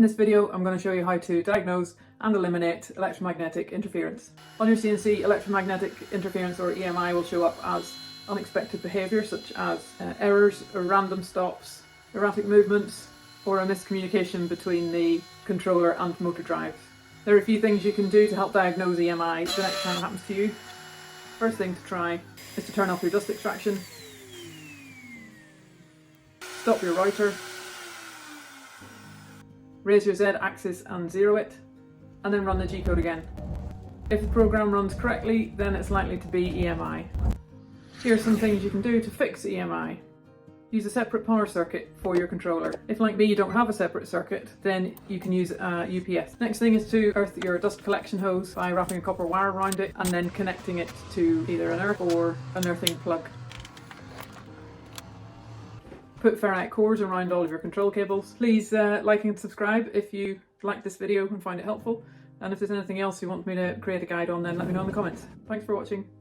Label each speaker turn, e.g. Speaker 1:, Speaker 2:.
Speaker 1: In this video, I'm going to show you how to diagnose and eliminate electromagnetic interference. On your CNC, electromagnetic interference or EMI will show up as unexpected behaviour such as errors or random stops, erratic movements, or a miscommunication between the controller and motor drives. There are a few things you can do to help diagnose EMI the next time it happens to you. First thing to try is to turn off your dust extraction, stop your router, raise your Z-axis and zero it, and then run the G-code again. If the program runs correctly, then it's likely to be EMI. Here are some things you can do to fix EMI. Use a separate power circuit for your controller. If, like me, you don't have a separate circuit, then you can use a UPS. Next thing is to earth your dust collection hose by wrapping a copper wire around it and then connecting it to either an earth or an earthing plug. Put ferrite cores around all of your control cables. Please like and subscribe if you liked this video and find it helpful. And if there's anything else you want me to create a guide on, then let me know in the comments. Thanks for watching.